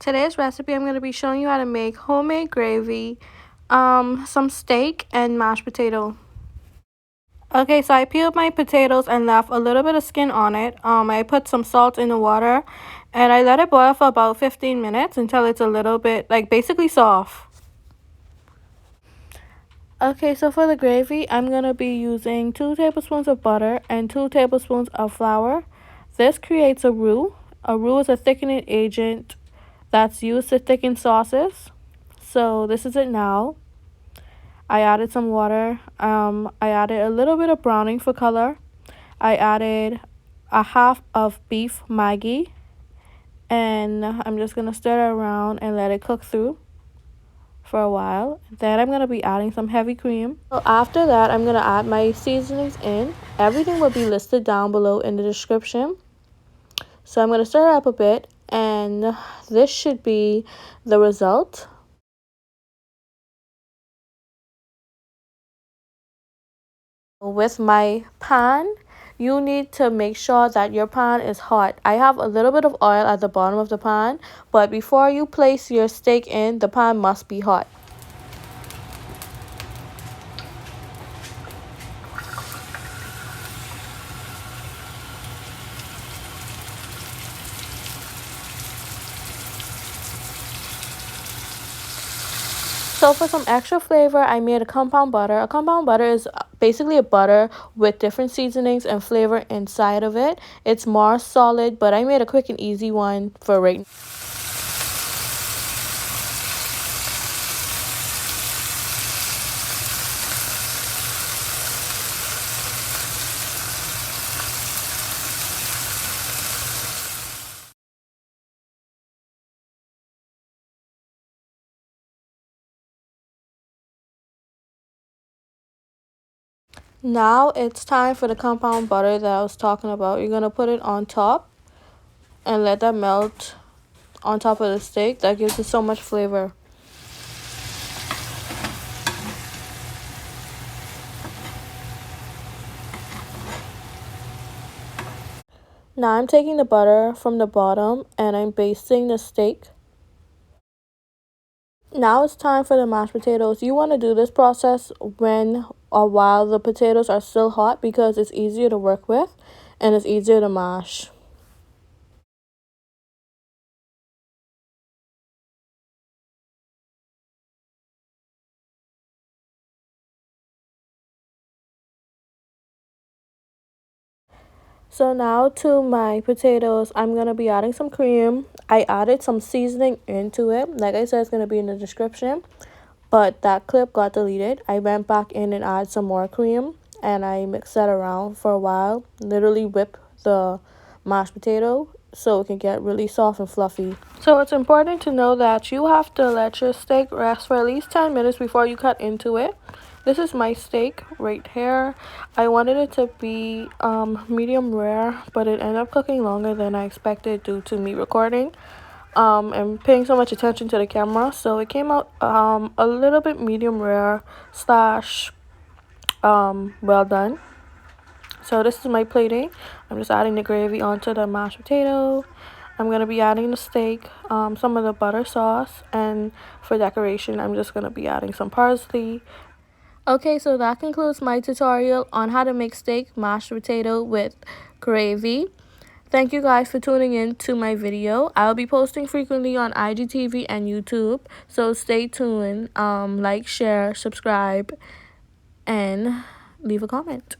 Today's recipe, I'm going to be showing you how to make homemade gravy, some steak, and mashed potato. Okay, so I peeled my potatoes and left a little bit of skin on it. I put some salt in the water and I let it boil for about 15 minutes until it's a little bit, like, basically soft. Okay, so for the gravy, I'm going to be using 2 tablespoons of butter and 2 tablespoons of flour. This creates a roux. A roux is a thickening agent that's used to thicken sauces. So this is it now. I added some water. I added a little bit of browning for color. I added a half of Beef Maggie. And I'm just going to stir it around and let it cook through for a while. Then I'm going to be adding some heavy cream. So after that, I'm going to add my seasonings in. Everything will be listed down below in the description. So I'm going to stir it up a bit. And this should be the result. With my pan, you need to make sure that your pan is hot. I have a little bit of oil at the bottom of the pan, but before you place your steak in, the pan must be hot. So for some extra flavor, I made a compound butter. A compound butter is basically a butter with different seasonings and flavor inside of it. It's more solid, but I made a quick and easy one for right now. Now it's time for the compound butter that I was talking about. You're going to put it on top and let that melt on top of the steak. That gives it so much flavor. Now I'm taking the butter from the bottom and I'm basting the steak. Now it's time for the mashed potatoes. You want to do this process when or while the potatoes are still hot because it's easier to work with and it's easier to mash. So now to my potatoes, I'm going to be adding some cream. I added some seasoning into it. Like I said, it's going to be in the description. But that clip got deleted. I went back in and added some more cream. And I mixed that around for a while. Literally whip the mashed potato so it can get really soft and fluffy. So it's important to know that you have to let your steak rest for at least 10 minutes before you cut into it. This is my steak right here. I wanted it to be medium rare, but it ended up cooking longer than I expected due to me recording and paying so much attention to the camera. So it came out a little bit medium rare slash well done. So this is my plating. I'm just adding the gravy onto the mashed potato. I'm going to be adding the steak, some of the butter sauce, and for decoration, I'm just going to be adding some parsley. Okay, so that concludes my tutorial on how to make steak mashed potato with gravy. Thank you guys for tuning in to my video. I'll be posting frequently on IGTV and YouTube, so stay tuned. Like, share, subscribe, and leave a comment.